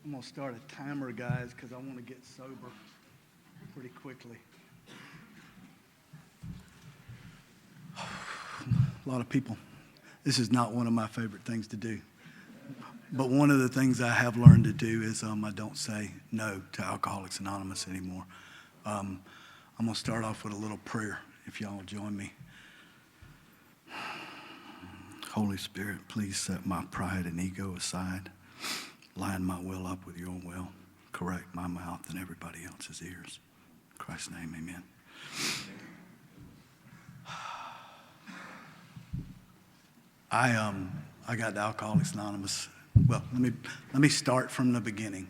I'm going to start a timer, guys, because I want to get sober pretty quickly. A lot of people. This is not one of my favorite things to do. But one of the things I have learned to do is I don't say no to Alcoholics Anonymous anymore. I'm going to start off with a little prayer, if y'all will join me. Holy Spirit, please set my pride and ego aside. Line my will up with your will. Correct my mouth and everybody else's ears. In Christ's name, amen. I got to Alcoholics Anonymous. Well, let me start from the beginning.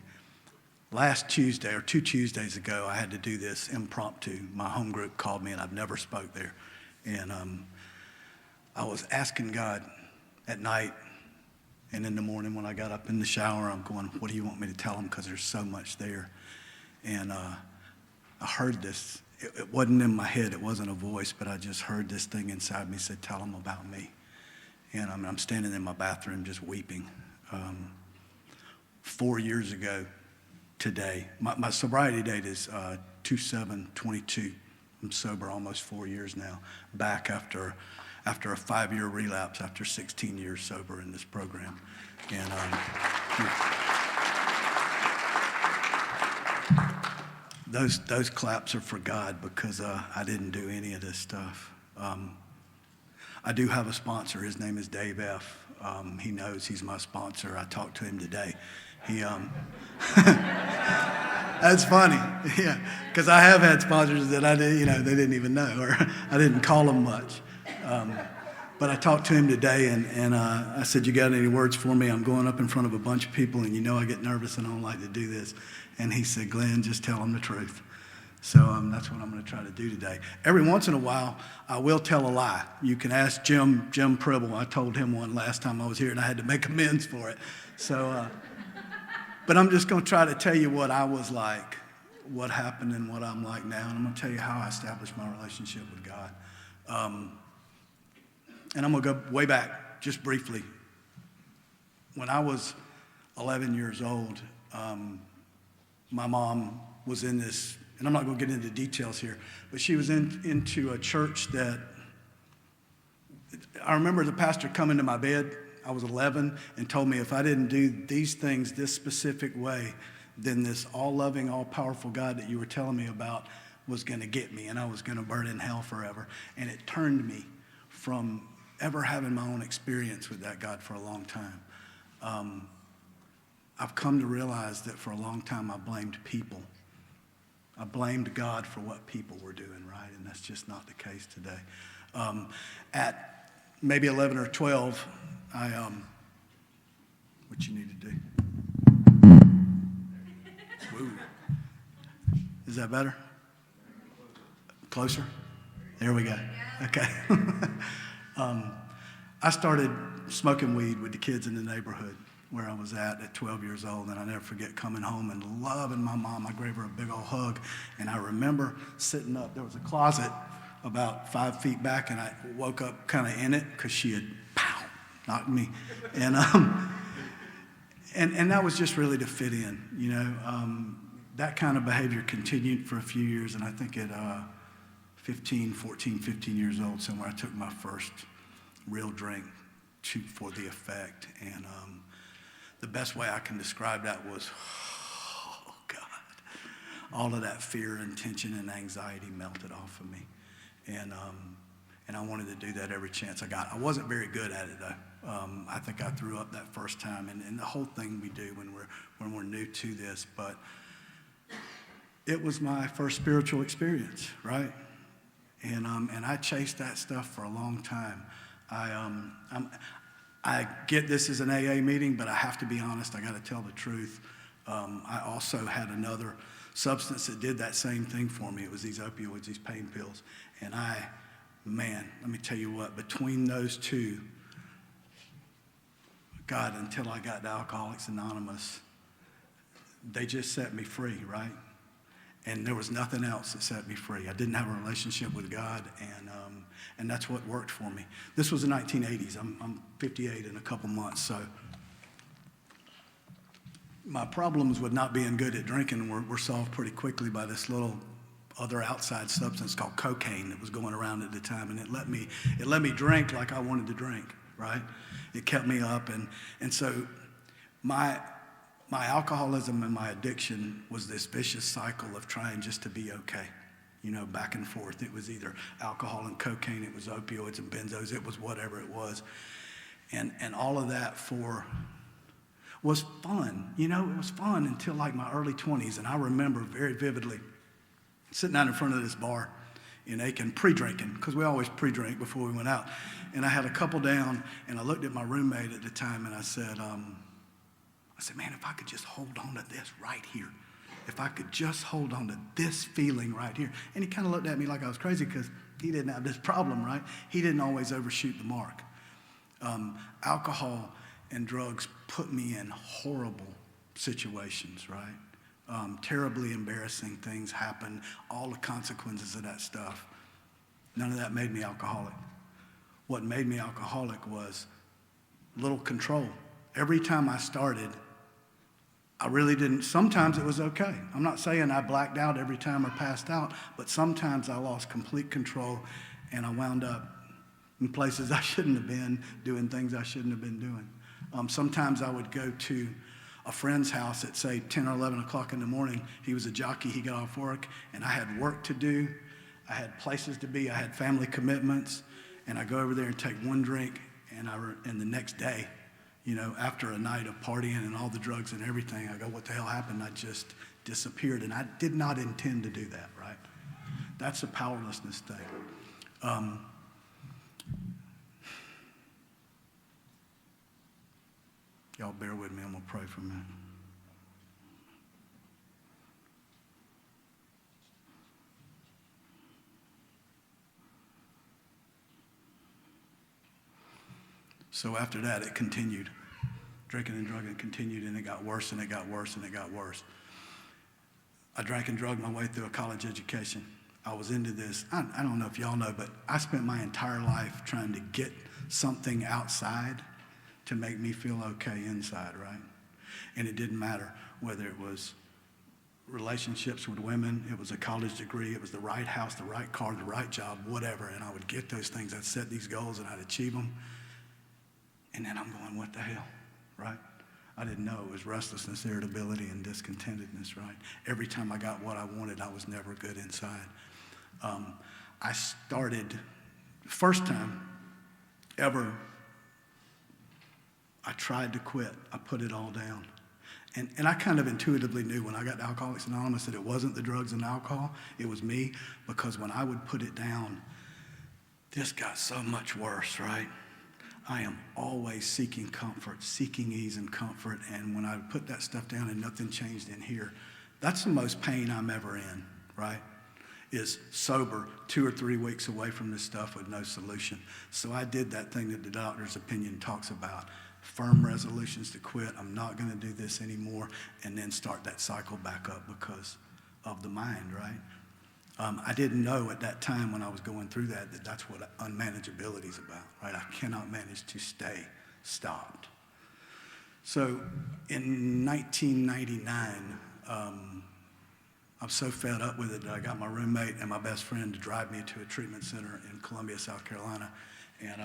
Last Tuesday, or 2 Tuesdays ago, I had to do this impromptu. My home group called me, and I've never spoke there. And I was asking God at night and in the morning when I got up in the shower, I'm going, what do you want me to tell them? Because there's so much there. And I heard this. It wasn't in my head. It wasn't a voice, but I just heard this thing inside me said, tell them about me. And I'm standing in my bathroom just weeping. 4 years ago today, my sobriety date is 2/7/22. I'm sober almost 4 years now, back after a 5-year relapse after 16 years sober in this program. And those claps are for God because I didn't do any of this stuff. I do have a sponsor. His name is Dave F. He knows he's my sponsor. I talked to him today. He that's funny, yeah, because I have had sponsors that I did, they didn't even know, or I didn't call them much. But I talked to him today, and I said, you got any words for me? I'm going up in front of a bunch of people, and I get nervous and I don't like to do this. And he said, Glenn, just tell them the truth. So that's what I'm going to try to do today. Every once in a while, I will tell a lie. You can ask Jim Pribble. I told him one last time I was here, and I had to make amends for it. So, but I'm just going to try to tell you what I was like, what happened, and what I'm like now. And I'm going to tell you how I established my relationship with God. And I'm going to go way back, just briefly. When I was 11 years old, my mom was in this, and I'm not going to get into details here, but she was into a church that, I remember the pastor coming to my bed, I was 11, and told me if I didn't do these things this specific way, then this all-loving, all-powerful God that you were telling me about was going to get me, and I was going to burn in hell forever. And it turned me from ever having my own experience with that God for a long time. I've come to realize that for a long time I blamed people. I blamed God for what people were doing, right? And that's just not the case today. At maybe 11 or 12, what you need to do? Woo. Is that better? Closer? There we go. Okay. I started smoking weed with the kids in the neighborhood where I was at 12 years old, and I never forget coming home and loving my mom. I gave her a big old hug, and I remember sitting up. There was a closet about 5 feet back, and I woke up kind of in it because she had knocked me, and that was just really to fit in, That kind of behavior continued for a few years, and I think at 15 years old, somewhere I took my first real drink for the effect, and the best way I can describe that was, oh God, all of that fear and tension and anxiety melted off of me, and I wanted to do that every chance I got. I wasn't very good at it though. I think I threw up that first time, and the whole thing we do when we're new to this, but it was my first spiritual experience, right? And I chased that stuff for a long time. I get this as an AA meeting, but I have to be honest. I got to tell the truth. I also had another substance that did that same thing for me. It was these opioids, these pain pills. And let me tell you what, between those two, God, until I got to Alcoholics Anonymous, they just set me free, right? And there was nothing else that set me free. I didn't have a relationship with God, and that's what worked for me. This was the 1980s. I'm 58 in a couple months, so my problems with not being good at drinking were solved pretty quickly by this little other outside substance called cocaine that was going around at the time, and it let me drink like I wanted to drink, right? It kept me up, and so my alcoholism and my addiction was this vicious cycle of trying just to be okay, back and forth. It was either alcohol and cocaine, it was opioids and benzos, it was whatever it was, and all of that was fun. It was fun until like my early 20s, and I remember very vividly sitting out in front of this bar in Aiken, pre-drinking, because we always pre-drink before we went out. And I had a couple down, and I looked at my roommate at the time, and I said, man, if I could just hold on to this right here. If I could just hold on to this feeling right here. And he kind of looked at me like I was crazy because he didn't have this problem, right? He didn't always overshoot the mark. Alcohol and drugs put me in horrible situations, right? Terribly embarrassing things happen, all the consequences of that stuff. None of that made me alcoholic. What made me alcoholic was little control. Every time I started, I really didn't. Sometimes it was okay. I'm not saying I blacked out every time or passed out, but sometimes I lost complete control and I wound up in places I shouldn't have been, doing things I shouldn't have been doing. Sometimes I would go to a friend's house at, say, 10 or 11 o'clock in the morning. He was a jockey. He got off work, and I had work to do. I had places to be. I had family commitments, and I go over there and take one drink, and the next day, after a night of partying and all the drugs and everything, I go, what the hell happened? I just disappeared, and I did not intend to do that, right? That's a powerlessness thing. Y'all bear with me. I'm going to pray for a minute. So after that, it continued. Drinking and drugging continued, and it got worse, and it got worse, and it got worse. I drank and drugged my way through a college education. I was into this. I don't know if y'all know, but I spent my entire life trying to get something outside to make me feel okay inside, right? And it didn't matter whether it was relationships with women, it was a college degree, it was the right house, the right car, the right job, whatever, and I would get those things. I'd set these goals and I'd achieve them. And then I'm going, what the hell, right? I didn't know it was restlessness, irritability, and discontentedness, right? Every time I got what I wanted, I was never good inside. I started, first time ever, I tried to quit. I put it all down. And I kind of intuitively knew when I got to Alcoholics Anonymous that it wasn't the drugs and alcohol, it was me, because when I would put it down, this got so much worse, right? I am always seeking comfort, seeking ease and comfort, and when I would put that stuff down and nothing changed in here, that's the most pain I'm ever in, right? Is sober 2 or 3 weeks away from this stuff with no solution. So I did that thing that the doctor's opinion talks about. Firm resolutions to quit. I'm not going to do this anymore, and then start that cycle back up because of the mind, right? I didn't know at that time when I was going through that that's what unmanageability is about, right? I cannot manage to stay stopped. So in 1999, I was so fed up with it that I got my roommate and my best friend to drive me to a treatment center in Columbia, South Carolina, and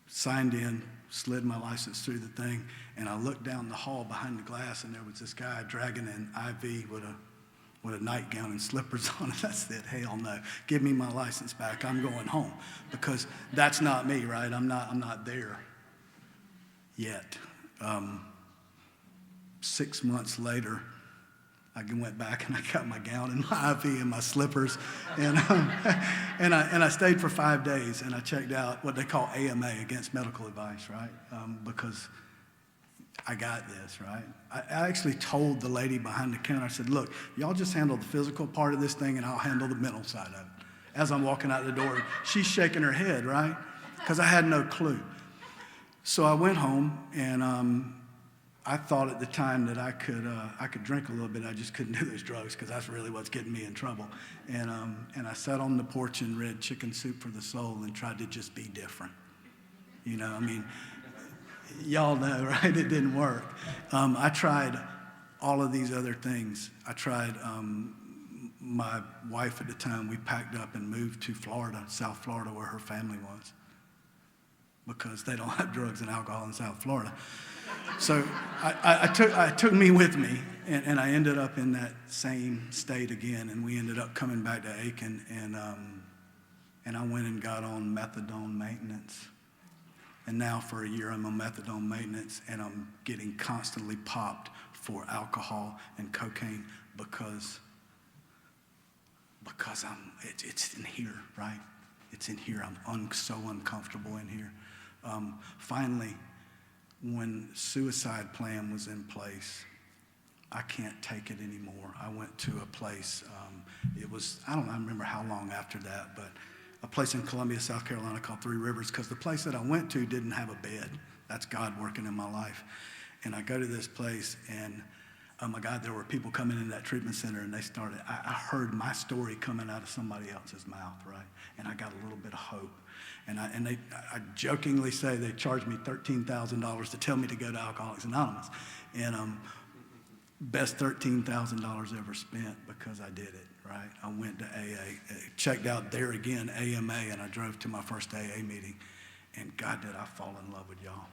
signed in, slid my license through the thing, and I looked down the hall behind the glass, and there was this guy dragging an IV with a nightgown and slippers on. And I said, hell no, give me my license back. I'm going home, because that's not me, right? I'm not there yet. 6 months later, I went back and I got my gown and my IV and my slippers, and I stayed for 5 days, and I checked out what they call AMA, against medical advice, right? Because I got this, right? I actually told the lady behind the counter, I said, look, y'all just handle the physical part of this thing, and I'll handle the mental side of it. As I'm walking out the door, she's shaking her head, right? Because I had no clue. So I went home, and I thought at the time that I could drink a little bit. I just couldn't do those drugs, because that's really what's getting me in trouble. And I sat on the porch and read Chicken Soup for the Soul and tried to just be different. Y'all know, right? It didn't work. I tried all of these other things. I tried, my wife at the time, we packed up and moved to Florida, South Florida, where her family was, because they don't have drugs and alcohol in South Florida. So I took me with me, and I ended up in that same state again, and we ended up coming back to Aiken, and I went and got on methadone maintenance. And now for a year I'm on methadone maintenance, and I'm getting constantly popped for alcohol and cocaine because it's in here, right? It's in here. I'm so uncomfortable in here. Finally, when suicide plan was in place, I can't take it anymore. I went to a place, I don't remember how long after that, but a place in Columbia, South Carolina called Three Rivers, because the place that I went to didn't have a bed. That's God working in my life. And I go to this place, and oh my God, there were people coming in that treatment center, and I heard my story coming out of somebody else's mouth, right? And I got a little bit of hope. And I jokingly say they charged me $13,000 to tell me to go to Alcoholics Anonymous. And best $13,000 ever spent, because I did it, right? I went to AA, checked out there again, AMA, and I drove to my first AA meeting. And God, did I fall in love with y'all.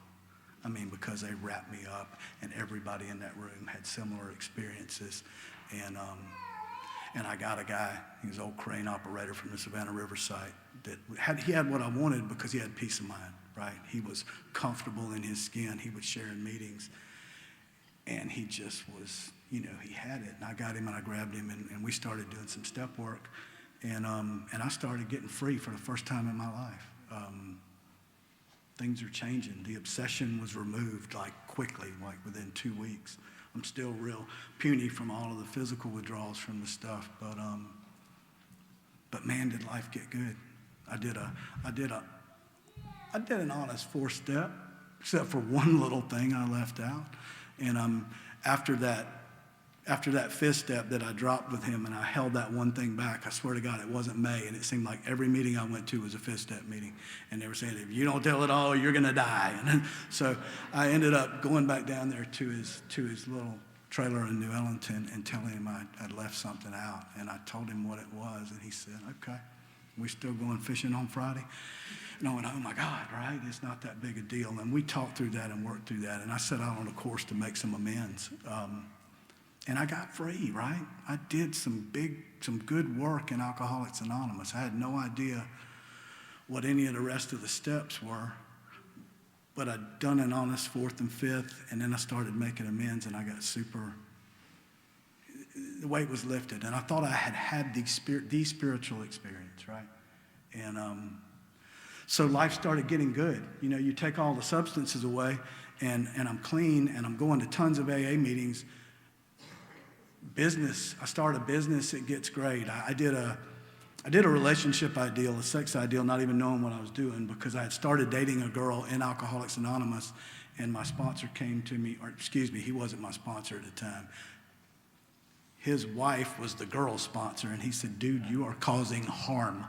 I mean, because they wrapped me up, and everybody in that room had similar experiences. And I got a guy, he was an old crane operator from the Savannah River site, he had what I wanted because he had peace of mind, right? He was comfortable in his skin. He would share in meetings. And he just was, he had it. And I got him and I grabbed him, and we started doing some step work. And I started getting free for the first time in my life. Things are changing. The obsession was removed quickly, within 2 weeks. I'm still real puny from all of the physical withdrawals from the stuff, but man, did life get good. I did an honest 4-step, except for one little thing I left out. And after that 5th step that I dropped with him, and I held that one thing back, I swear to God, it wasn't May, and it seemed like every meeting I went to was a 5th step meeting. And they were saying, if you don't tell it all, you're going to die. And so I ended up going back down there to his little trailer in New Ellington and telling him I'd left something out. And I told him what it was, and he said, okay, we still going fishing on Friday? And I went, oh my God, right? It's not that big a deal. And we talked through that and worked through that. And I set out on a course to make some amends. And I got free, right? I did some good work in Alcoholics Anonymous. I had no idea what any of the rest of the steps were, but I'd done an honest 4th and 5th, and then I started making amends, and I got the weight was lifted. And I thought I had the spiritual experience, right? And so life started getting good. You take all the substances away, and I'm clean, and I'm going to tons of AA meetings. Business, I start a business, it gets great. I did a relationship ideal, a sex ideal, not even knowing what I was doing, because I had started dating a girl in Alcoholics Anonymous, and my sponsor came to me, he wasn't my sponsor at the time. His wife was the girl's sponsor, and he said, dude, you are causing harm.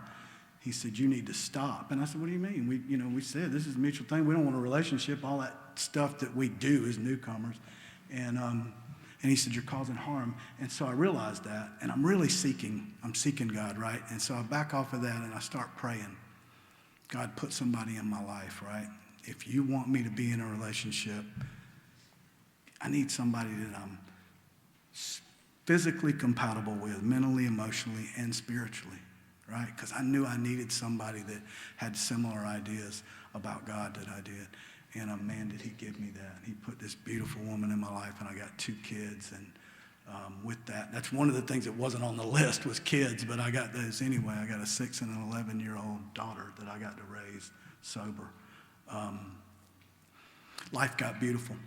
He said, you need to stop. And I said, what do you mean? We said, this is a mutual thing. We don't want a relationship. All that stuff that we do as newcomers. And he said, you're causing harm. And so I realized that, and I'm seeking God, right? And so I back off of that, and I start praying. God, put somebody in my life, right? If you want me to be in a relationship, I need somebody that I'm physically compatible with, mentally, emotionally, and spiritually, right? Because I knew I needed somebody that had similar ideas about God that I did. And man, did he give me that. He put this beautiful woman in my life, and I got 2 kids. And with that's one of the things that wasn't on the list was kids, but I got those anyway. I got a 6 and an 11-year-old daughter that I got to raise sober. Life got beautiful.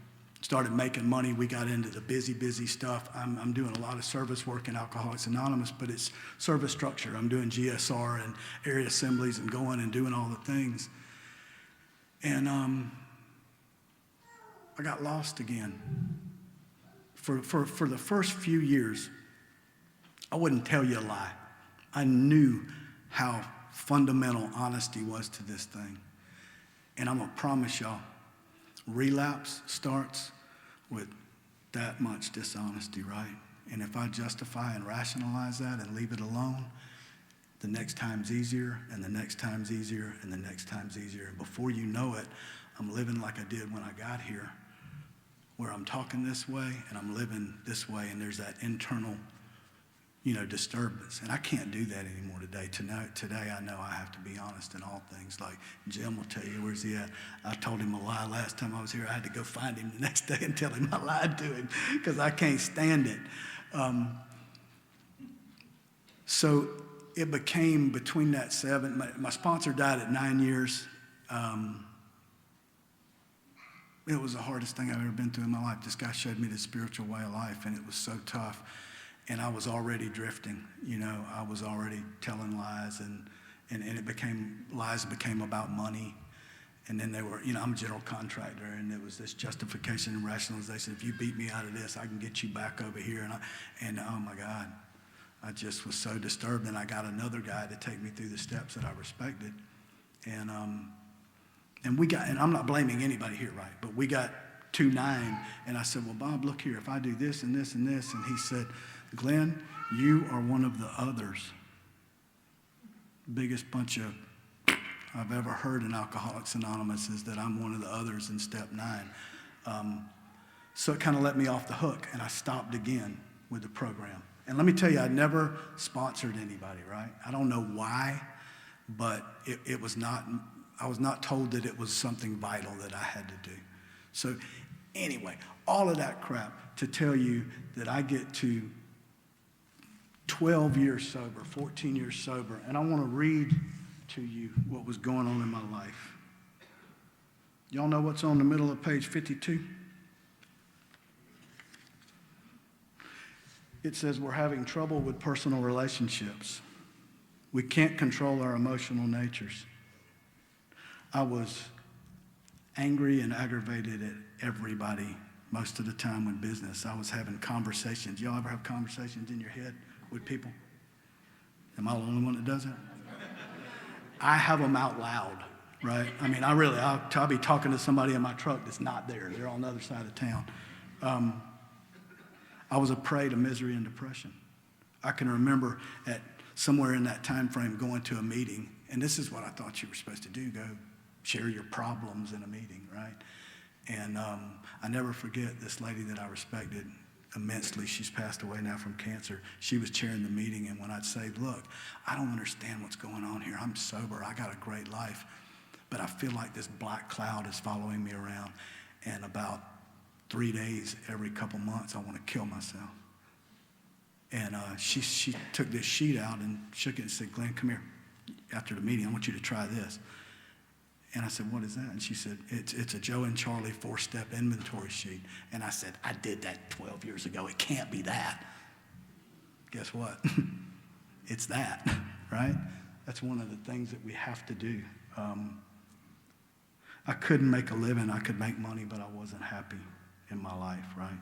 Started making money. We got into the busy stuff. I'm doing a lot of service work in Alcoholics Anonymous, but it's service structure. I'm doing GSR and area assemblies and going and doing all the things. And I got lost again. For the first few years, I wouldn't tell you a lie. I knew how fundamental honesty was to this thing. And I'm going to promise y'all, relapse starts with that much dishonesty, right? And if I justify and rationalize that and leave it alone, the next time's easier, and the next time's easier, and the next time's easier. And before you know it, I'm living like I did when I got here, where I'm talking this way and I'm living this way, and there's that internal, disturbance. And I can't do that anymore today. Today I know I have to be honest in all things. Like Jim will tell you, where's he at? I told him a lie last time I was here. I had to go find him the next day and tell him I lied to him because I can't stand it. So it became between that 7, my sponsor died at 9 years. It was the hardest thing I've ever been through in my life. This guy showed me the spiritual way of life, and it was so tough. And I was already drifting, I was already telling lies, and lies became about money. And then they were, I'm a general contractor, and it was this justification and rationalization. If you beat me out of this, I can get you back over here. And oh my God, I just was so disturbed. And I got another guy to take me through the steps that I respected. And I'm not blaming anybody here, right? But we got 2-9, and I said, well, Bob, look here, if I do this and this and this, and he said, Glenn, you are one of the others. Biggest bunch of I've ever heard in Alcoholics Anonymous is that I'm one of the others in step 9. So it kind of let me off the hook, and I stopped again with the program. And let me tell you, I never sponsored anybody, right? I don't know why, but it was not, I was not told that it was something vital that I had to do. So anyway, all of that crap to tell you that I get to 12 years sober, 14 years sober, and I want to read to you what was going on in my life. Y'all know what's on the middle of page 52? It says we're having trouble with personal relationships. We can't control our emotional natures. I was angry and aggravated at everybody most of the time in business. I was having conversations. Y'all ever have conversations in your head with people? Am I the only one that does it? I have them out loud, right? I mean, I'll be talking to somebody in my truck that's not there. They're on the other side of town. I was a prey to misery and depression. I can remember at somewhere in that time frame going to a meeting, and this is what I thought you were supposed to do, go share your problems in a meeting, right? And I never forget this lady that I respected immensely. She's passed away now from cancer. She was chairing the meeting, and when I'd say, look, I don't understand what's going on here. I'm sober. I got a great life, but I feel like this black cloud is following me around, and about 3 days every couple months I want to kill myself. And she took this sheet out and shook it and said, Glenn, come here. After the meeting, I want you to try this. And I said, what is that? And she said, it's a Joe and Charlie 4-step inventory sheet. And I said, I did that 12 years ago. It can't be that. Guess what? It's that, right? That's one of the things that we have to do. I couldn't make a living. I could make money, but I wasn't happy in my life, right?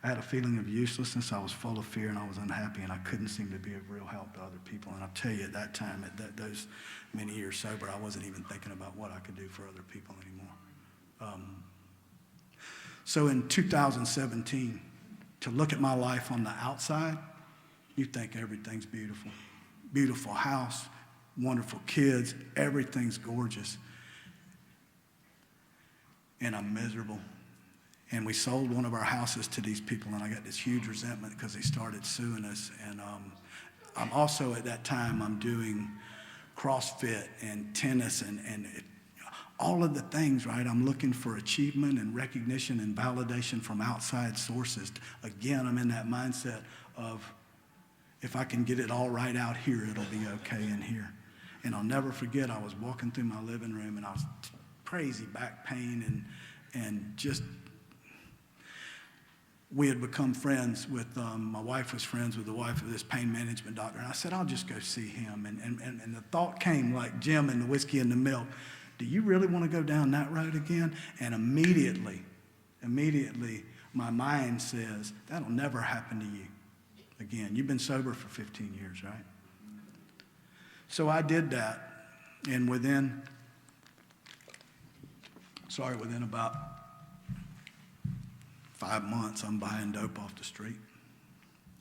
I had a feeling of uselessness. I was full of fear, and I was unhappy, and I couldn't seem to be of real help to other people. And I'll tell you, at that time, those many years sober, I wasn't even thinking about what I could do for other people anymore. So in 2017, to look at my life on the outside, you think everything's beautiful. Beautiful house, wonderful kids, everything's gorgeous. And I'm miserable. And we sold one of our houses to these people, and I got this huge resentment because they started suing us. And I'm also, at that time, I'm doing CrossFit and tennis and all of the things, right? I'm looking for achievement and recognition and validation from outside sources. Again, I'm in that mindset of if I can get it all right out here, it'll be okay in here. And I'll never forget, I was walking through my living room, and I was crazy back pain and just... We had become friends with, my wife was friends with the wife of this pain management doctor. And I said, I'll just go see him. And the thought came like Jim and the whiskey and the milk. Do you really want to go down that road again? And immediately, my mind says, that'll never happen to you again. You've been sober for 15 years, right? So I did that. And within Sorry, within about 5 months, I'm buying dope off the street.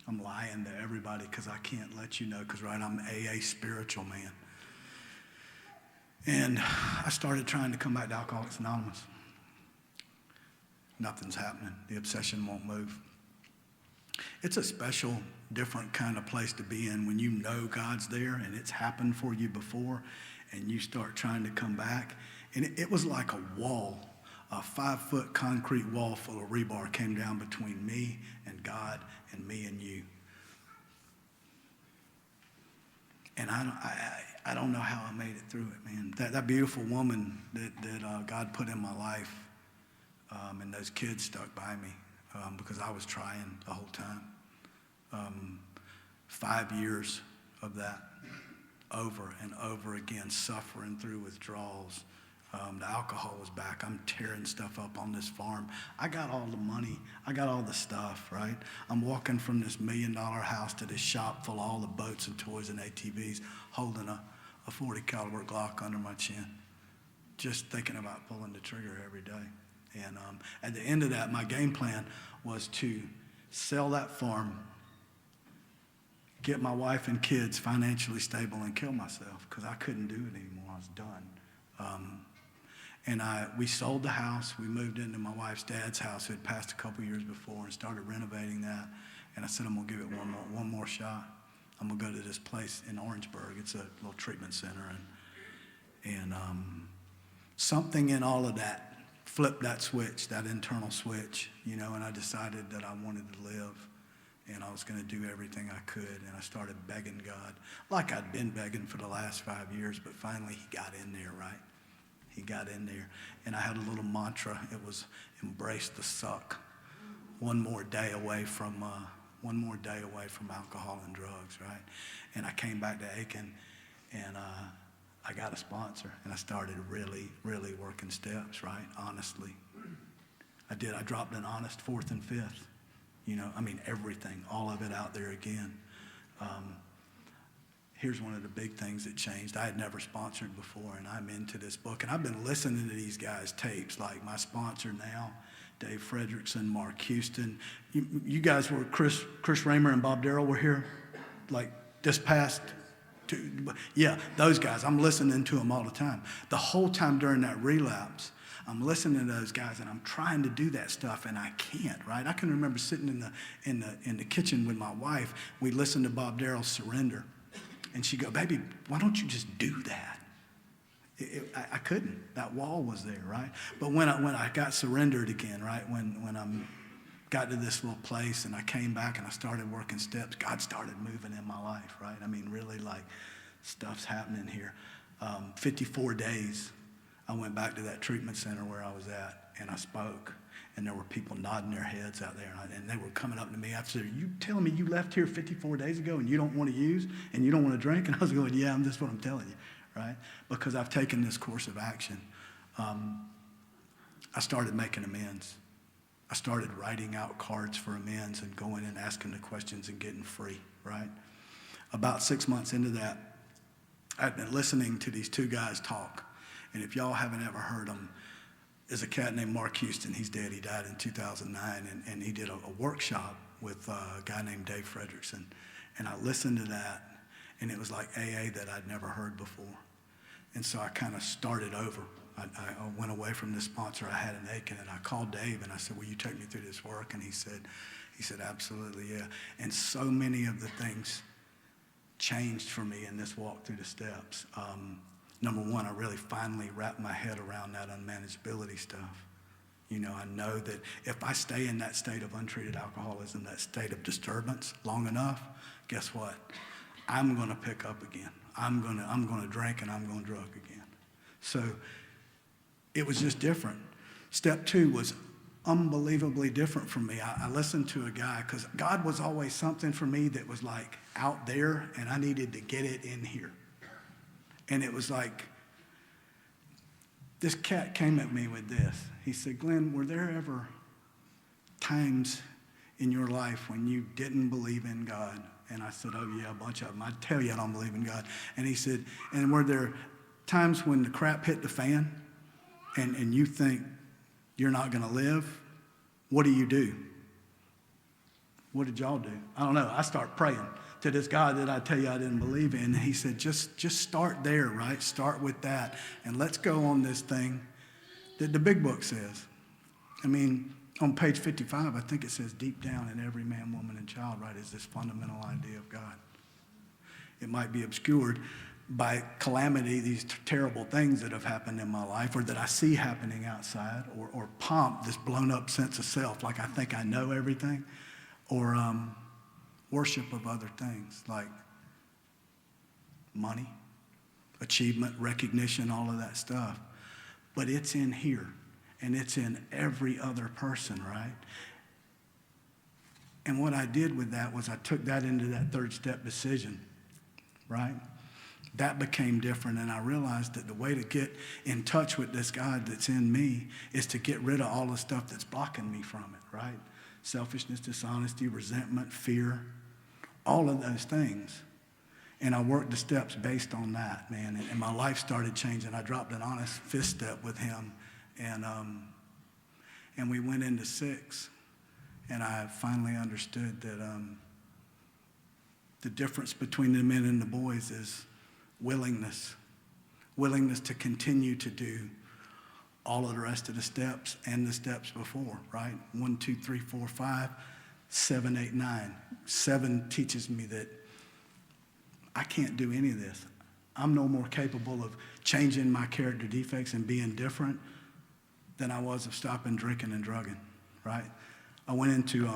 I'm lying to everybody because I can't let you know because, right, I'm AA spiritual man. And I started trying to come back to Alcoholics Anonymous. Nothing's happening. The obsession won't move. It's a special, different kind of place to be in when you know God's there and it's happened for you before and you start trying to come back. And it was like a wall, a 5-foot concrete wall full of rebar came down between me and God and me and you. And I don't know how I made it through it, man. That beautiful woman that God put in my life, and those kids stuck by me because I was trying the whole time. 5 years of that, over and over again, suffering through withdrawals. The alcohol was back. I'm tearing stuff up on this farm. I got all the money. I got all the stuff, right? I'm walking from this $1 million house to this shop full of all the boats and toys and ATVs, holding a 40 caliber Glock under my chin, just thinking about pulling the trigger every day. And at the end of that, my game plan was to sell that farm, get my wife and kids financially stable, and kill myself because I couldn't do it anymore. I was done. And we sold the house. We moved into my wife's dad's house who had passed a couple years before and started renovating that. And I said, I'm going to give it one more shot. I'm going to go to this place in Orangeburg. It's a little treatment center. And something in all of that flipped that switch, that internal switch, and I decided that I wanted to live. And I was going to do everything I could. And I started begging God, like I'd been begging for the last 5 years, but finally he got in there, right? He got in there. And I had a little mantra. It was embrace the suck. One more day away from alcohol and drugs, right? And I came back to Aiken, and I got a sponsor, and I started really, really working steps, right? Honestly. I did. I dropped an honest 4th and 5th. Everything, all of it out there again. Here's one of the big things that changed. I had never sponsored before, and I'm into this book. And I've been listening to these guys' tapes, like my sponsor now, Dave Fredrickson, Mark Houston. You guys were, Chris Raymer and Bob Darrell were here, like this past, yeah, those guys. I'm listening to them all the time. The whole time during that relapse, I'm listening to those guys, and I'm trying to do that stuff, and I can't, right? I can remember sitting in the kitchen with my wife. We listened to Bob Darrell's Surrender. And she'd go, baby, why don't you just do that? I couldn't. That wall was there, right? But when I got surrendered again, right, when I got to this little place and I came back and I started working steps, God started moving in my life, right? Really, like, stuff's happening here. 54 days, I went back to that treatment center where I was at, and I spoke. And there were people nodding their heads out there, and they were coming up to me after, are you telling me you left here 54 days ago and you don't want to use and you don't want to drink? And I was going, yeah, that's what I'm telling you, right? Because I've taken this course of action. I started making amends. I started writing out cards for amends and going and asking the questions and getting free, right? About 6 months into that, I'd been listening to these two guys talk. And if y'all haven't ever heard them, there's a cat named Mark Houston. He's dead. He died in 2009. And he did a workshop with a guy named Dave Fredrickson. And I listened to that, and it was like AA that I'd never heard before. And so I kind of started over. I went away from the sponsor I had in Aiken, and I called Dave, and I said, will you take me through this work? And he said, absolutely, yeah. And so many of the things changed for me in this walk through the steps. Number one, I really finally wrapped my head around that unmanageability stuff. I know that if I stay in that state of untreated alcoholism, that state of disturbance long enough, guess what? I'm going to pick up again. I'm going to drink and I'm going to drug again. So it was just different. Step 2 was unbelievably different for me. I listened to a guy because God was always something for me that was like out there, and I needed to get it in here. And it was like, this cat came at me with this. He said, Glenn, were there ever times in your life when you didn't believe in God? And I said, oh yeah, a bunch of them. I tell you I don't believe in God. And he said, and were there times when the crap hit the fan and you think you're not going to live, what do? What did y'all do? I don't know. I start praying to this God that I tell you I didn't believe in. And he said, just start there, right? Start with that. And let's go on this thing that the big book says. I mean, on page 55, I think it says deep down in every man, woman, and child, right, is this fundamental idea of God. It might be obscured by calamity, these terrible things that have happened in my life or that I see happening outside, or pomp, this blown up sense of self, like I think I know everything, or worship of other things like money, achievement, recognition, all of that stuff. But it's in here, and it's in every other person, right? And what I did with that was I took that into that third step decision, right? That became different, and I realized that the way to get in touch with this God that's in me is to get rid of all the stuff that's blocking me from it, right? Selfishness, dishonesty, resentment, fear, all of those things. And I worked the steps based on that, man, and my life started changing. I dropped an honest fifth step with him, and we went into 6, and I finally understood that the difference between the men and the boys is willingness to continue to do all of the rest of the steps and the steps before, right? 1, 2, 3, 4, 5, 7, 8, 9. 7 teaches me that I can't do any of this. I'm no more capable of changing my character defects and being different than I was of stopping drinking and drugging, right? I went into,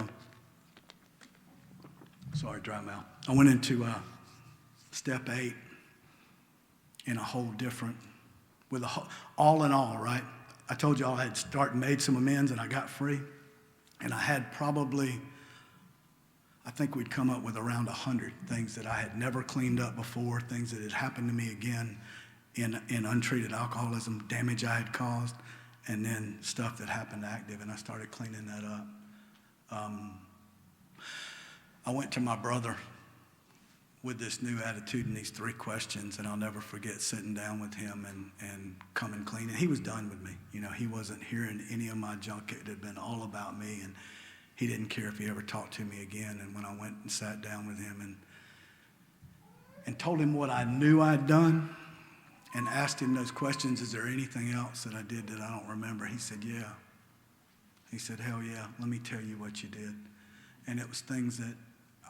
dry mouth. I went into step 8 in a whole different, all in all, right? I told you all I had made some amends and I got free. And I had probably, I think we'd come up with around 100 things that I had never cleaned up before, things that had happened to me again in untreated alcoholism, damage I had caused, and then stuff that happened active, and I started cleaning that up. I went to my brother with this new attitude and these 3 questions, and I'll never forget sitting down with him and coming clean. And he was done with me. You know, he wasn't hearing any of my junk. It had been all about me, and he didn't care if he ever talked to me again. And when I went and sat down with him and told him what I knew I'd done and asked him those questions, is there anything else that I did that I don't remember? He said, yeah. He said, hell yeah, let me tell you what you did. And it was things that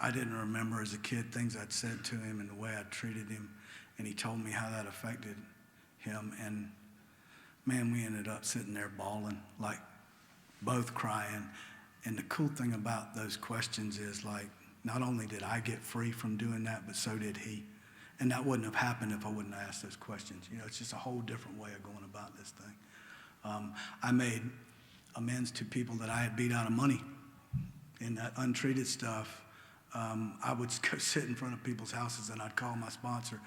I didn't remember as a kid, things I'd said to him and the way I'd treated him. And he told me how that affected him. And man, we ended up sitting there bawling, like both crying. And the cool thing about those questions is, like, not only did I get free from doing that, but so did he. And that wouldn't have happened if I wouldn't have asked those questions. You know, it's just a whole different way of going about this thing. I made amends to people that I had beat out of money in that untreated stuff. I would go sit in front of people's houses and I'd call my sponsor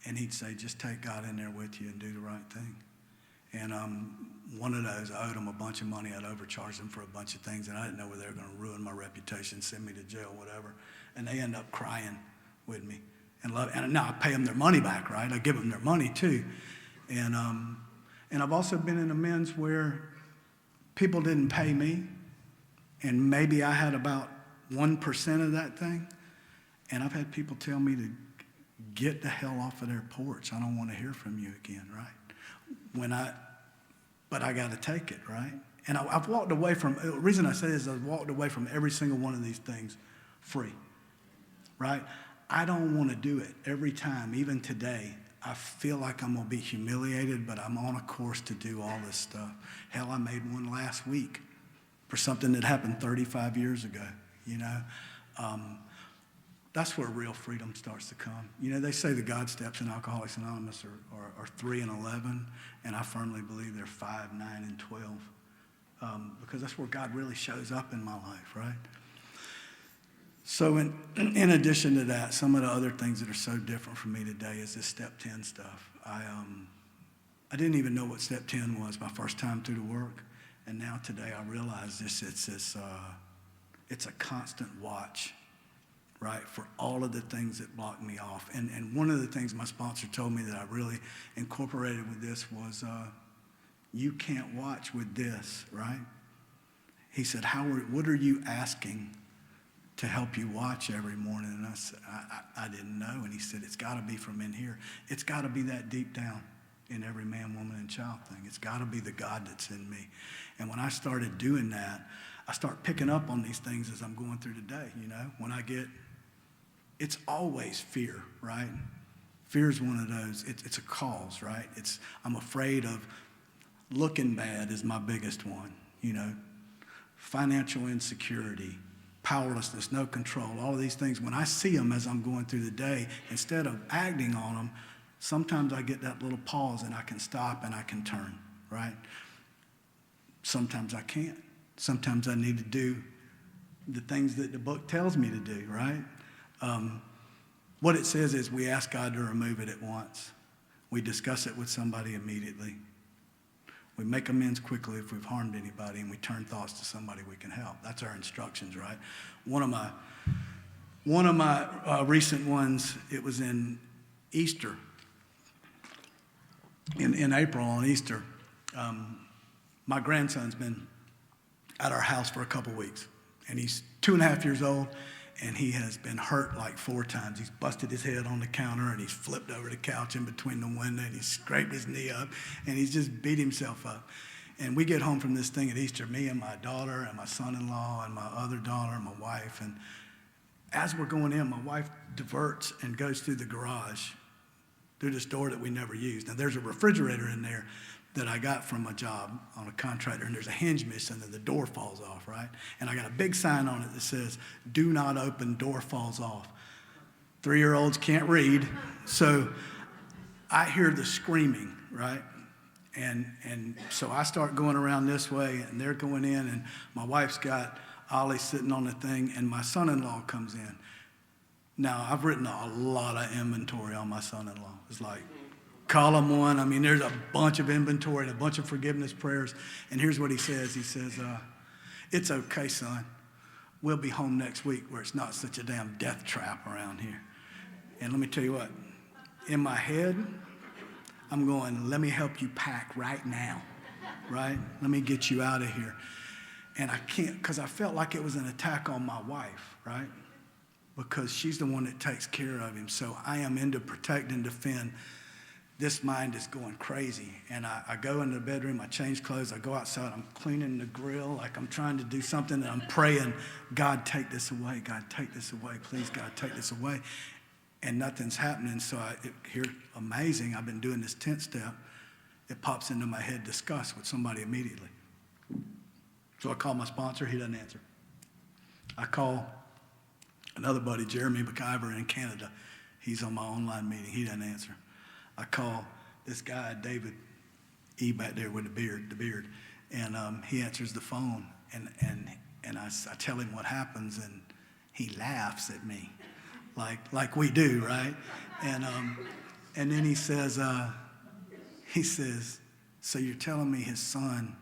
and he'd say, just take God in there with you and do the right thing. And one of those, I owed them a bunch of money. I'd overcharged them for a bunch of things, and I didn't know whether they were going to ruin my reputation, send me to jail, whatever. And they end up crying with me and love. And now I pay them their money back, right? I give them their money too. And I've also been in amends where people didn't pay me, and maybe I had about 1% of that thing. And I've had people tell me to get the hell off of their porch. I don't want to hear from you again, right? But I got to take it, right? And I've walked away from, the reason I say this is I've walked away from every single one of these things free, right? I don't want to do it every time, even today. I feel like I'm going to be humiliated, but I'm on a course to do all this stuff. Hell, I made one last week for something that happened 35 years ago, you know? That's where real freedom starts to come. You know, they say the God steps in Alcoholics Anonymous are 3 and 11, and I firmly believe they're 5, 9, and 12, because that's where God really shows up in my life, right? So in addition to that, some of the other things that are so different for me today is this step 10 stuff. I didn't even know what step 10 was my first time through the work, and now today I realize it's a constant watch, right, for all of the things that block me off. And one of the things my sponsor told me that I really incorporated with this was you can't watch with this, right? He said, what are you asking to help you watch every morning? And I said, I didn't know. And he said, it's got to be from in here. It's got to be that deep down in every man, woman, and child thing. It's got to be the God that's in me. And when I started doing that, I start picking up on these things as I'm going through the day, you know. When I get, it's always fear, right? Fear is one of those, it's a cause, right? I'm afraid of looking bad is my biggest one, you know. Financial insecurity, powerlessness, no control, all of these things. When I see them as I'm going through the day, instead of acting on them, sometimes I get that little pause and I can stop and I can turn, right? Sometimes I can't. Sometimes I need to do the things that the book tells me to do, right? What it says is we ask God to remove it at once. We discuss it with somebody immediately. We make amends quickly if we've harmed anybody, and we turn thoughts to somebody we can help. That's our instructions, right? One of my recent ones, it was in Easter. In April on Easter, my grandson's been at our house for a couple weeks, and he's 2.5 years old, and he has been hurt like 4 times. He's busted his head on the counter, and he's flipped over the couch in between the window, and he's scraped his knee up, and he's just beat himself up. And we get home from this thing at Easter, me and my daughter and my son-in-law and my other daughter and my wife, and as we're going in, my wife diverts and goes through the garage, through this door that we never used. Now, there's a refrigerator in there that I got from a job on a contractor, and there's a hinge missing and the door falls off, right? And I got a big sign on it that says, do not open, door falls off. 3-year-olds can't read, so I hear the screaming, right? And so I start going around this way, and they're going in, and my wife's got Ollie sitting on the thing, and my son-in-law comes in. Now, I've written a lot of inventory on my son-in-law. It's like, column 1, I mean, there's a bunch of inventory and a bunch of forgiveness prayers. And here's what he says. He says, it's okay, son. We'll be home next week where it's not such a damn death trap around here. And let me tell you what, in my head, I'm going, let me help you pack right now, right? Let me get you out of here. And I can't, because I felt like it was an attack on my wife, right? Because she's the one that takes care of him. So I am in to protect and defend. This mind is going crazy. And I go into the bedroom, I change clothes, I go outside, I'm cleaning the grill, like I'm trying to do something, and I'm praying, God, take this away. God, take this away. Please, God, take this away. And nothing's happening. So here, amazing, I've been doing this 10th step. It pops into my head, discuss with somebody immediately. So I call my sponsor, he doesn't answer. I call another buddy, Jeremy McIver in Canada. He's on my online meeting, he doesn't answer. I call this guy, David E. back there with the beard, and he answers the phone, and I tell him what happens, and he laughs at me, like we do, right? And then he says, so you're telling me his son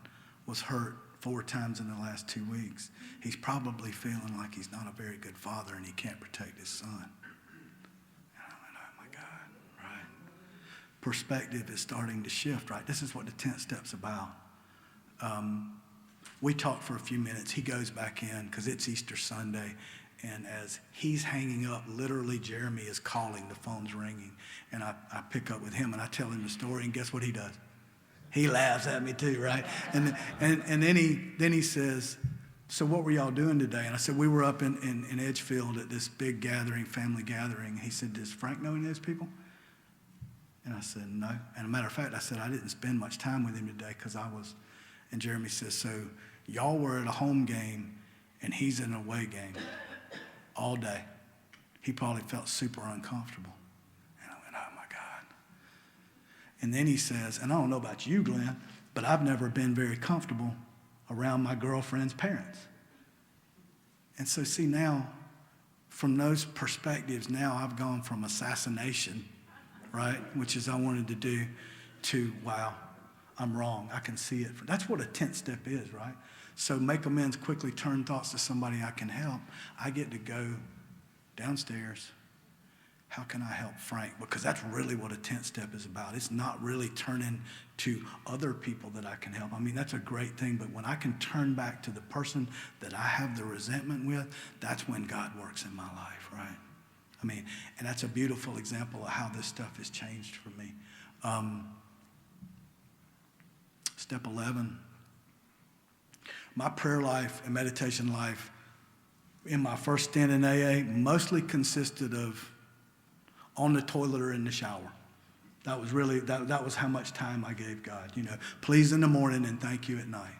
was hurt 4 times in the last 2 weeks. He's probably feeling like he's not a very good father and he can't protect his son. Perspective is starting to shift, right? This is what the 10th step's about. We talk for a few minutes. He goes back in because it's Easter Sunday. And as he's hanging up, literally Jeremy is calling, the phone's ringing. And I pick up with him and I tell him the story, and guess what he does? He laughs at me too, right? And then he says, so what were y'all doing today? And I said, we were up in Edgefield at this big gathering, family gathering. He said, does Frank know any of those people? And I said, no. And a matter of fact, I said, I didn't spend much time with him today because I was, and Jeremy says, so y'all were at a home game and he's in an away game all day. He probably felt super uncomfortable. And I went, oh my God. And then he says, and I don't know about you, Glenn, but I've never been very comfortable around my girlfriend's parents. And so see now, from those perspectives, now I've gone from assassination, right, which is I wanted to do, to, wow, I'm wrong. I can see it. That's what a 10th step is, right? So make amends quickly, turn thoughts to somebody I can help. I get to go downstairs How can I help Frank? Because that's really what a 10th step is about. It's not really turning to other people that I can help. I mean, that's a great thing, but when I can turn back to the person that I have the resentment with, that's when God works in my life, right? I mean, and that's a beautiful example of how this stuff has changed for me. Step 11, my prayer life and meditation life in my first stint in AA mostly consisted of on the toilet or in the shower. That was really, that was how much time I gave God. You know, please in the morning and thank you at night.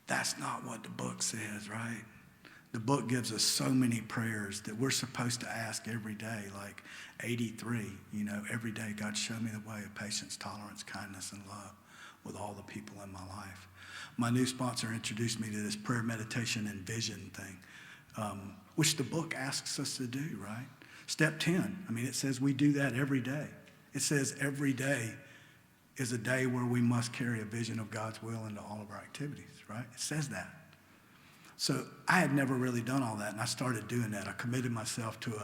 That's not what the book says, right? The book gives us so many prayers that we're supposed to ask every day, like 83, you know, every day, God, show me the way of patience, tolerance, kindness, and love with all the people in my life. My new sponsor introduced me to this prayer, meditation, and vision thing, which the book asks us to do, right? Step 10, I mean, it says we do that every day. It says every day is a day where we must carry a vision of God's will into all of our activities, right? It says that. So I had never really done all that, and I started doing that. I committed myself to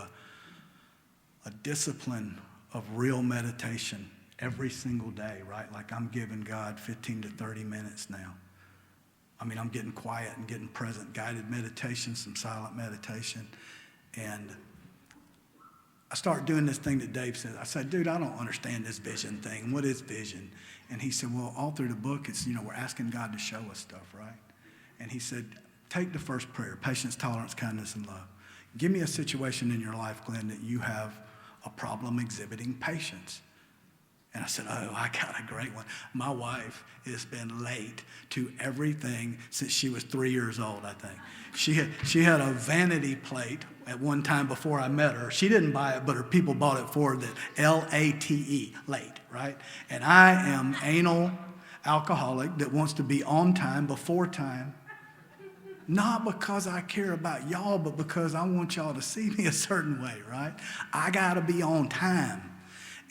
a discipline of real meditation every single day, right? Like I'm giving God 15 to 30 minutes now. I mean, I'm getting quiet and getting present, guided meditation, some silent meditation, and I started doing this thing that Dave said. I said, dude, I don't understand this vision thing. What is vision? And he said, well, all through the book, it's, you know, we're asking God to show us stuff, right? And he said, take the first prayer, patience, tolerance, kindness, and love. Give me a situation in your life, Glenn, that you have a problem exhibiting patience. And I said, oh, I got a great one. My wife has been late to everything since she was 3 years old, I think. She had a vanity plate at one time before I met her. She didn't buy it, but her people bought it for her, that L-A-T-E, late, right? And I am anal alcoholic that wants to be on time, before time. Not because I care about y'all, but because I want y'all to see me a certain way, right? I got to be on time.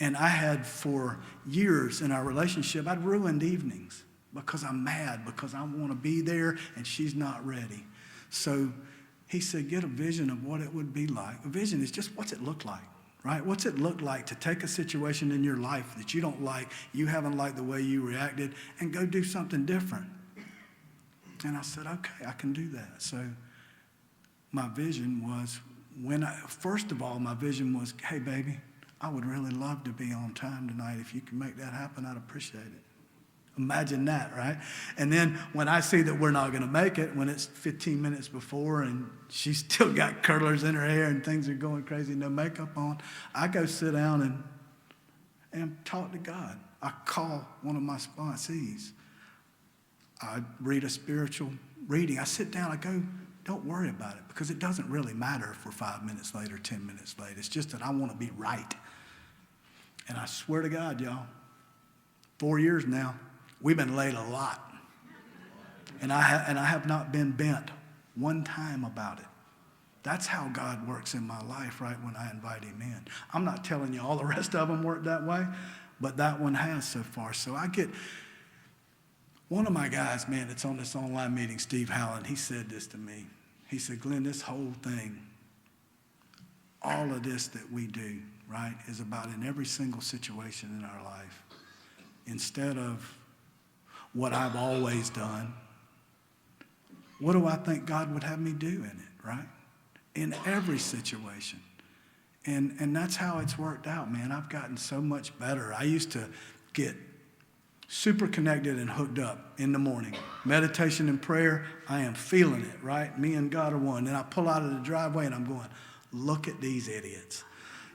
And I had, for years in our relationship, I'd ruined evenings because I'm mad, because I want to be there and she's not ready. So he said, get a vision of what it would be like. A vision is just what's it look like, right? What's it look like to take a situation in your life that you don't like, you haven't liked the way you reacted, and go do something different. And I said, okay, I can do that. So my vision was, first of all, my vision was, hey, baby, I would really love to be on time tonight. If you can make that happen, I'd appreciate it. Imagine that, right? And then when I see that we're not going to make it, when it's 15 minutes before and she's still got curlers in her hair and things are going crazy, no makeup on, I go sit down and talk to God. I call one of my sponsees. I read a spiritual reading. I sit down, I go, don't worry about it, because it doesn't really matter if we're 5 minutes late or 10 minutes late. It's just that I want to be right. And I swear to God, y'all, 4 years now, we've been late a lot. And I have not been bent one time about it. That's how God works in my life, right, when I invite him in. I'm not telling you all the rest of them work that way, but that one has so far. So I get... One of my guys, man, that's on this online meeting, Steve Howland, he said this to me. He said, Glenn, this whole thing, all of this that we do, right, is about in every single situation in our life, instead of what I've always done, what do I think God would have me do in it, right? In every situation. And that's how it's worked out, man. I've gotten so much better. I used to get super connected and hooked up in the morning. Meditation and prayer, I am feeling it, right? Me and God are one. Then I pull out of the driveway and I'm going, look at these idiots.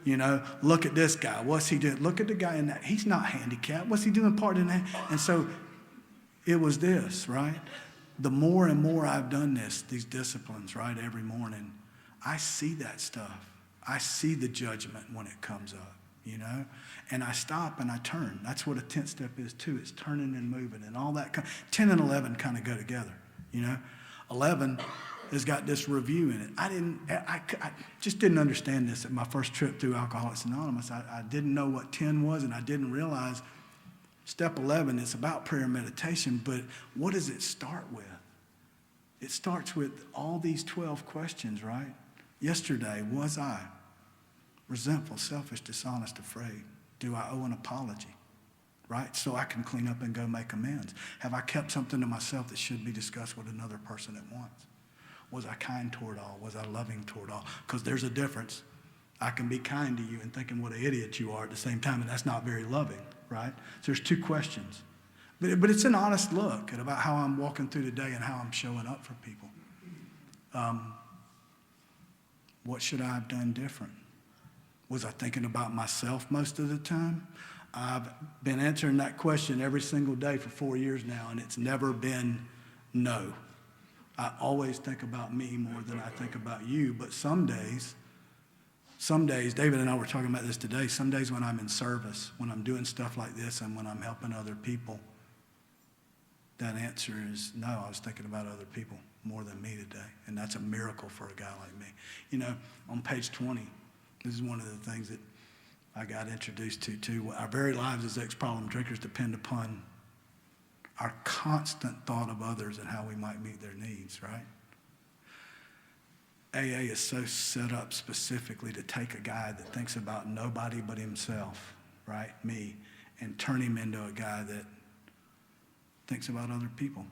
You know, look at this guy. What's he doing? Look at the guy in that. He's not handicapped. What's he doing part in that? And so it was this, right? The more and more I've done these disciplines, right, every morning, I see that stuff. I see the judgment when it comes up. You know, and I stop and I turn. That's what a 10th step is too. It's turning and moving and all that. 10 and 11 kind of go together, you know. 11 has got this review in it. I just didn't understand this at my first trip through Alcoholics Anonymous. I didn't know what 10 was, and I didn't realize step 11 is about prayer and meditation, but what does it start with? It starts with all these 12 questions, right? Yesterday, was I resentful, selfish, dishonest, afraid? Do I owe an apology, right? So I can clean up and go make amends. Have I kept something to myself that should be discussed with another person at once? Was I kind toward all? Was I loving toward all? Because there's a difference. I can be kind to you and thinking what an idiot you are at the same time, and that's not very loving, right? So there's two questions. But it's an honest look at about how I'm walking through the day and how I'm showing up for people. What should I have done different? Was I thinking about myself most of the time? I've been answering that question every single day for 4 years now, and it's never been no. I always think about me more than I think about you, but some days, David and I were talking about this today, some days when I'm in service, when I'm doing stuff like this and when I'm helping other people, that answer is no, I was thinking about other people more than me today. And that's a miracle for a guy like me. You know, on page 20, this is one of the things that I got introduced to too. Our very lives as ex-problem drinkers depend upon our constant thought of others and how we might meet their needs, right? AA is so set up specifically to take a guy that thinks about nobody but himself, right, me, and turn him into a guy that thinks about other people.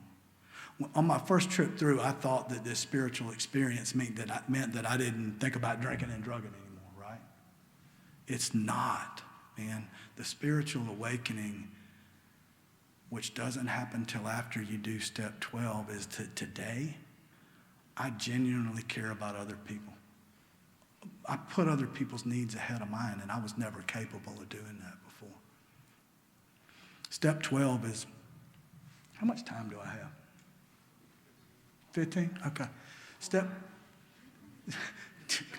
On my first trip through, I thought that this spiritual experience meant that I didn't think about drinking and drugging anymore, right? It's not, man. The spiritual awakening, which doesn't happen till after you do step 12, is today, I genuinely care about other people. I put other people's needs ahead of mine, and I was never capable of doing that before. Step 12 is, how much time do I have? 15? Okay.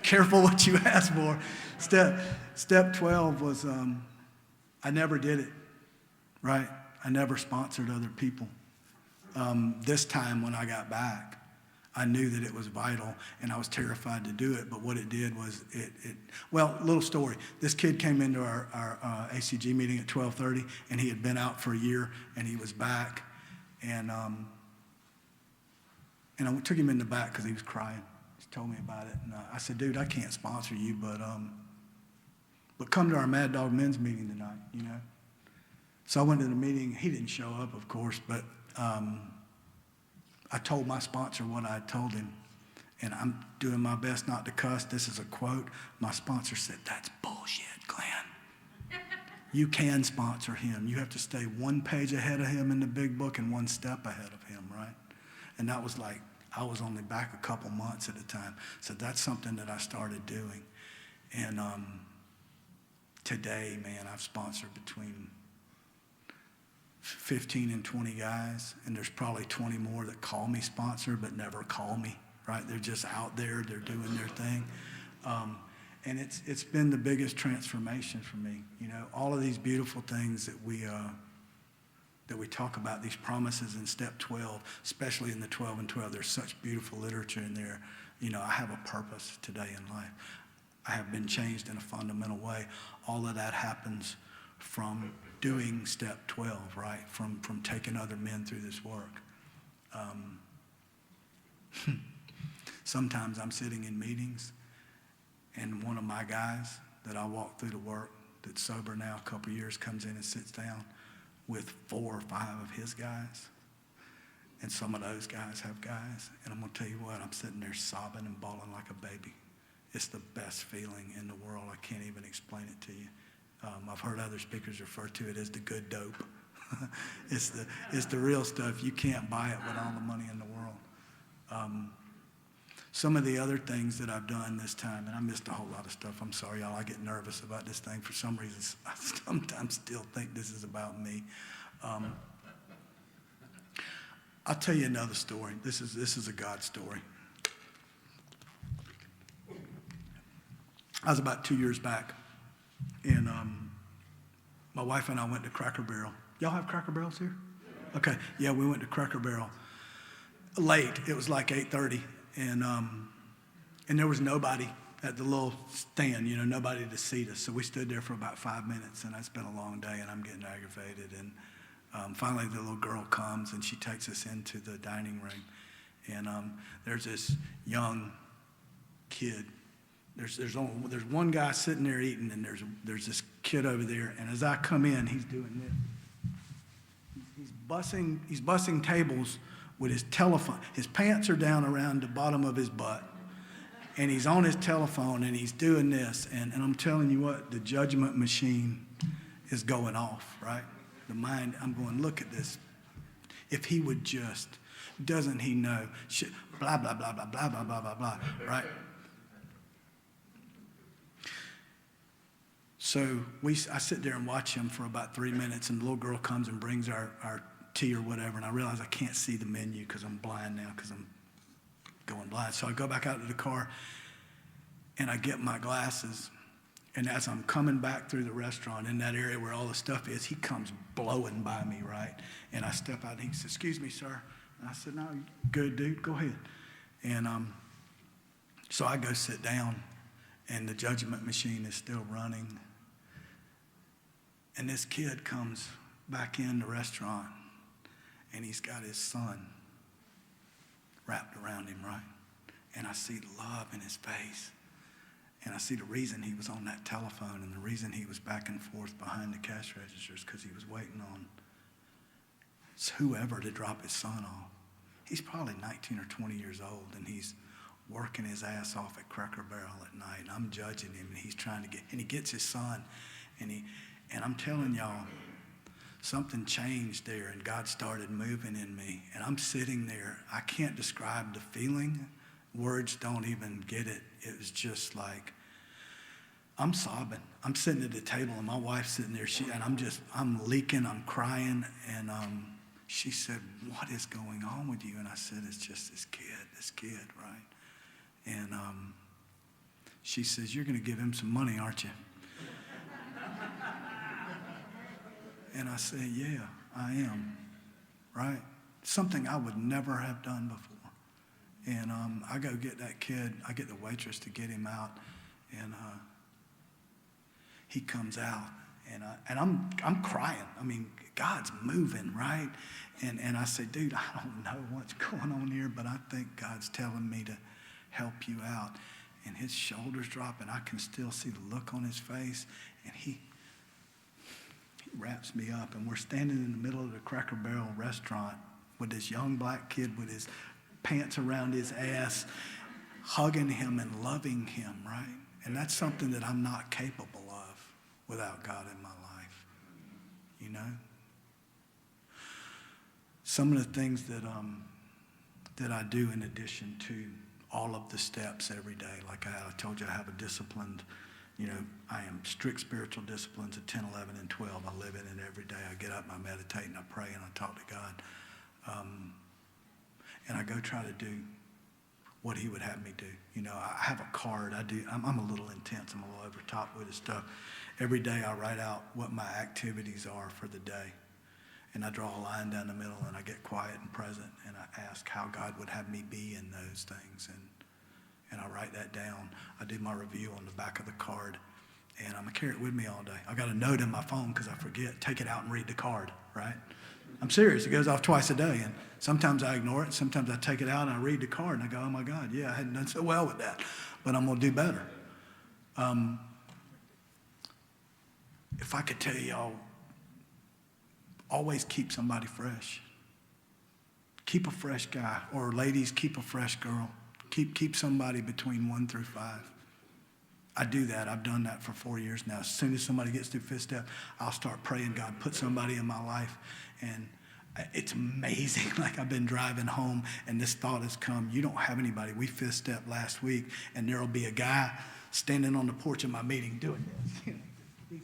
Careful what you ask for. Step 12 was, I never did it, right? I never sponsored other people. This time when I got back, I knew that it was vital, and I was terrified to do it, but what it did was well, little story. This kid came into our ACG meeting at 12:30, and he had been out for a year, and he was back, and I took him in the back because he was crying. He told me about it, and I said, dude, I can't sponsor you, but come to our Mad Dog men's meeting tonight, you know? So I went to the meeting. He didn't show up, of course, but I told my sponsor what I told him, and I'm doing my best not to cuss. This is a quote. My sponsor said, that's bullshit, Glenn. You can sponsor him. You have to stay one page ahead of him in the big book and one step ahead of him, right? And that was like, I was only back a couple months at a time. So that's something that I started doing. And today, man, I've sponsored between 15 and 20 guys, and there's probably 20 more that call me sponsor but never call me, right? They're just out there, they're doing their thing. And it's been the biggest transformation for me. You know, all of these beautiful things that we talk about, these promises in step 12, especially in the 12 and 12, there's such beautiful literature in there. You know, I have a purpose today in life. I have been changed in a fundamental way. All of that happens from doing step 12, right? From taking other men through this work. Sometimes I'm sitting in meetings, and one of my guys that I walk through to work, that's sober now a couple of years, comes in and sits down with 4 or 5 of his guys. And some of those guys have guys. And I'm going to tell you what, I'm sitting there sobbing and bawling like a baby. It's the best feeling in the world. I can't even explain it to you. I've heard other speakers refer to it as the good dope. It's the real stuff. You can't buy it with all the money in the world. Some of the other things that I've done this time, and I missed a whole lot of stuff. I'm sorry, y'all. I get nervous about this thing. For some reason, I sometimes still think this is about me. I'll tell you another story. This is a God story. I was about 2 years back, and my wife and I went to Cracker Barrel. Y'all have Cracker Barrels here? Okay, yeah, we went to Cracker Barrel late. It was like 8:30, and there was nobody at the little stand, you know, nobody to seat us. So we stood there for about 5 minutes, and it's been a long day, and I'm getting aggravated. And finally, the little girl comes, and she takes us into the dining room, and there's this young kid There's one guy sitting there eating, and there's this kid over there, and as I come in, he's doing this. He's bussing tables with his telephone. His pants are down around the bottom of his butt, and he's on his telephone, and he's doing this. And I'm telling you what, the judgment machine is going off, right? The mind, I'm going, look at this. If he would just, doesn't he know? Blah, blah, blah, blah, blah, blah, blah, blah, blah, right? So I sit there and watch him for about 3 minutes, and the little girl comes and brings our tea or whatever, and I realize I can't see the menu because I'm blind now because I'm going blind. So I go back out to the car, and I get my glasses, and as I'm coming back through the restaurant in that area where all the stuff is, he comes blowing by me, right? And I step out, and he says, "Excuse me, sir." And I said, "No, good, dude, go ahead." And so I go sit down, and the judgment machine is still running. And this kid comes back in the restaurant, and he's got his son wrapped around him, right? And I see love in his face. And I see the reason he was on that telephone and the reason he was back and forth behind the cash registers, because he was waiting on whoever to drop his son off. He's probably 19 or 20 years old, and he's working his ass off at Cracker Barrel at night. And I'm judging him, and he's trying to and he gets his son, and I'm telling y'all, something changed there, and God started moving in me. And I'm sitting there. I can't describe the feeling. Words don't even get it. It was just like, I'm sobbing. I'm sitting at the table, and my wife's sitting there, I'm leaking, I'm crying, and she said, "What is going on with you?" And I said, "It's just this kid, right?" And she says, "You're going to give him some money, aren't you?" And I said, "Yeah, I am," right? Something I would never have done before. And I go get that kid. I get the waitress to get him out, and he comes out, and I'm crying. I mean, God's moving, right? And I say, "Dude, I don't know what's going on here, but I think God's telling me to help you out." And his shoulders drop, and I can still see the look on his face, and he wraps me up, and we're standing in the middle of the Cracker Barrel restaurant with this young black kid with his pants around his ass, hugging him and loving him, right? And that's something that I'm not capable of without God in my life, you know? Some of the things that I do in addition to all of the steps every day, like I told you, I have a disciplined, I am strict spiritual disciplines at 10, 11, and 12. I live in it every day. I get up and I meditate and I pray and I talk to God. And I go try to do what he would have me do. I have a card. I'm a little intense. I'm a little over top with this stuff. Every day I write out what my activities are for the day. And I draw a line down the middle, and I get quiet and present, and I ask how God would have me be in those things. And I write that down. I do my review on the back of the card, and I'm going to carry it with me all day. I got a note in my phone because I forget. Take it out and read the card, right? I'm serious. It goes off twice a day, and sometimes I ignore it. Sometimes I take it out and I read the card, and I go, "Oh, my God, yeah, I hadn't done so well with that, but I'm going to do better." If I could tell y'all, always keep somebody fresh. Keep a fresh guy, or ladies, keep a fresh girl. Keep somebody between 1 through 5. I do that. I've done that for 4 years now. As soon as somebody gets through fifth step, I'll start praying, "God, put somebody in my life." And it's amazing. Like, I've been driving home, and this thought has come. You don't have anybody. We fifth step last week, and there'll be a guy standing on the porch of my meeting doing this. He's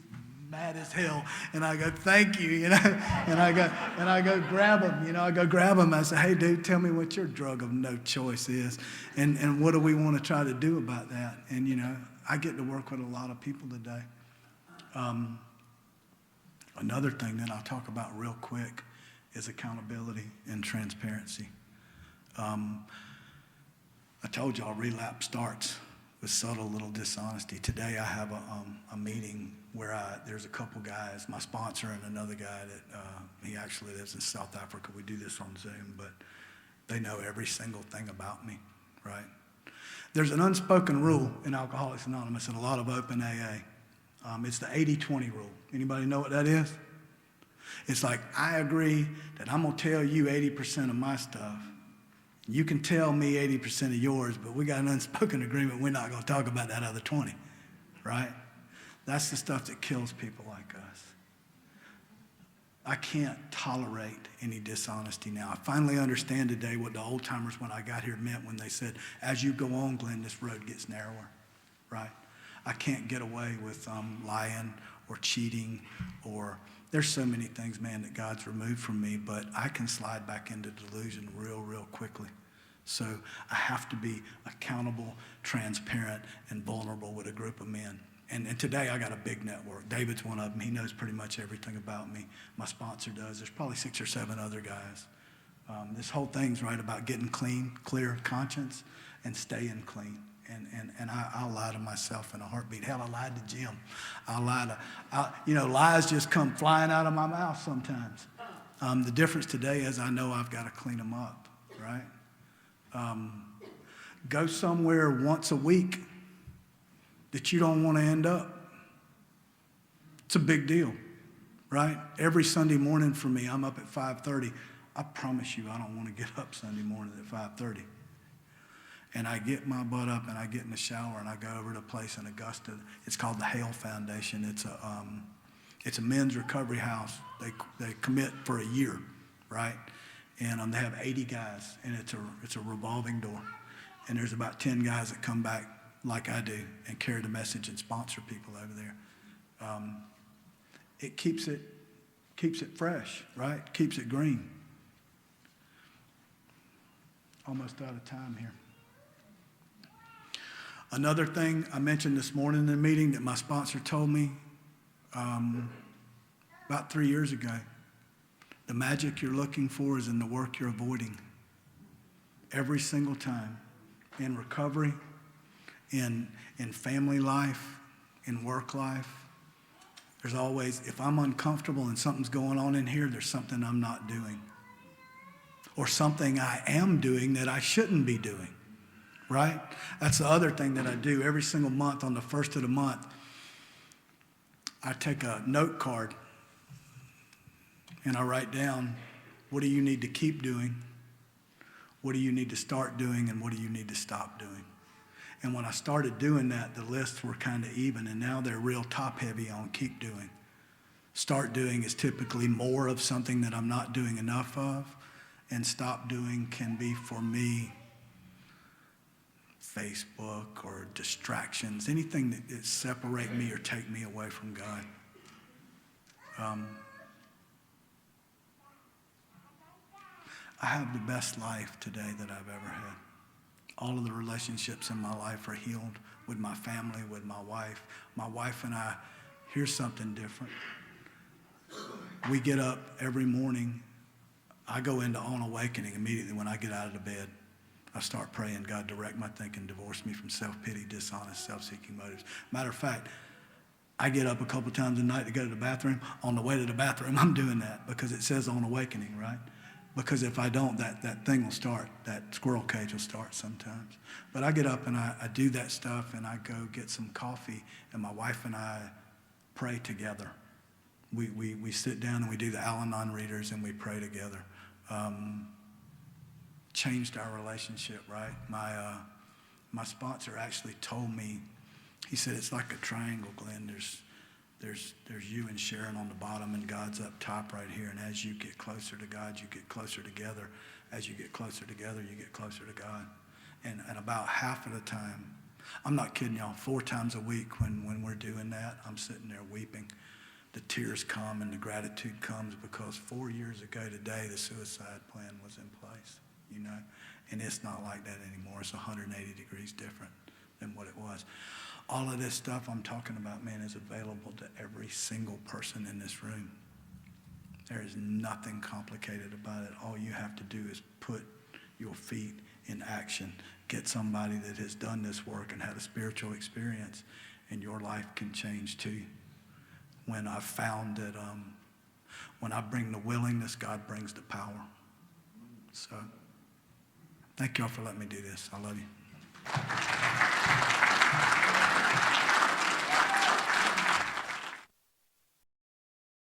mad as hell, and I go, "Thank you," and I go grab him, I go grab him. I say, "Hey, dude, tell me what your drug of no choice is, and what do we want to try to do about that?" And I get to work with a lot of people today. Another thing that I'll talk about real quick is accountability and transparency. I told y'all relapse starts with subtle little dishonesty. Today I have a meeting where there's a couple guys, my sponsor and another guy that he actually lives in South Africa. We do this on Zoom, but they know every single thing about me, right? There's an unspoken rule in Alcoholics Anonymous and a lot of open AA. It's the 80-20 rule. Anybody know what that is? It's like, I agree that I'm going to tell you 80% of my stuff. You can tell me 80% of yours, but we got an unspoken agreement. We're not going to talk about that other 20, right? That's the stuff that kills people like us. I can't tolerate any dishonesty now. I finally understand today what the old timers when I got here meant when they said, as you go on, Glen, this road gets narrower, right? I can't get away with lying or cheating or there's so many things, man, that God's removed from me, but I can slide back into delusion real quickly. So I have to be accountable, transparent, and vulnerable with a group of men. And today I got a big network. David's one of them. He knows pretty much everything about me. My sponsor does. There's probably 6 or 7 other guys. This whole thing's right about getting clean, clear conscience, and staying clean. And I'll lie to myself in a heartbeat. Hell, I lied to Jim. Lies just come flying out of my mouth sometimes. The difference today is I know I've got to clean them up, right? Go somewhere once a week that you don't want to end up. It's a big deal, right? Every Sunday morning for me, I'm up at 5:30. I promise you I don't want to get up Sunday morning at 5:30. And I get my butt up and I get in the shower and I go over to a place in Augusta. It's called the Hale Foundation. It's a men's recovery house. They commit for a year, right? And they have 80 guys, and it's a revolving door. And there's about 10 guys that come back like I do and carry the message and sponsor people over there. It keeps it fresh, right? Keeps it green. Almost out of time here. Another thing I mentioned this morning in the meeting that my sponsor told me about 3 years ago. The magic you're looking for is in the work you're avoiding. Every single time. In recovery, in family life, in work life. There's always, if I'm uncomfortable and something's going on in here, there's something I'm not doing. Or something I am doing that I shouldn't be doing. Right? That's the other thing that I do every single month on the first of the month. I take a note card and I write down, what do you need to keep doing? What do you need to start doing? And what do you need to stop doing? And when I started doing that, the lists were kind of even, and now they're real top heavy on keep doing. Start doing is typically more of something that I'm not doing enough of, and stop doing can be for me Facebook or distractions, anything that separate me or take me away from God. I have the best life today that I've ever had. All of the relationships in my life are healed with my family, with my wife. My wife and I, here's something different. We get up every morning. I go into on awakening immediately when I get out of the bed. I start praying, God, direct my thinking, divorce me from self-pity, dishonest, self-seeking motives. Matter of fact, I get up a couple times a night to go to the bathroom. On the way to the bathroom, I'm doing that because it says on awakening, right? Because if I don't, that thing will start. That squirrel cage will start sometimes. But I get up and I do that stuff and I go get some coffee and my wife and I pray together. We sit down and we do the Al-Anon readers and we pray together. Changed our relationship, right? My sponsor actually told me, he said, it's like a triangle, Glen. There's you and Sharon on the bottom and God's up top right here. And as you get closer to God, you get closer together. As you get closer together, you get closer to God. And about half of the time, I'm not kidding y'all, 4 times a week when we're doing that, I'm sitting there weeping. The tears come and the gratitude comes because 4 years ago today, the suicide plan was in place. And it's not like that anymore. It's 180 degrees different than what it was. All of this stuff I'm talking about, man, is available to every single person in this room. There is nothing complicated about it. All you have to do is put your feet in action. Get somebody that has done this work and had a spiritual experience, and your life can change too. When I've found that when I bring the willingness, God brings the power. So, thank y'all for letting me do this. I love you.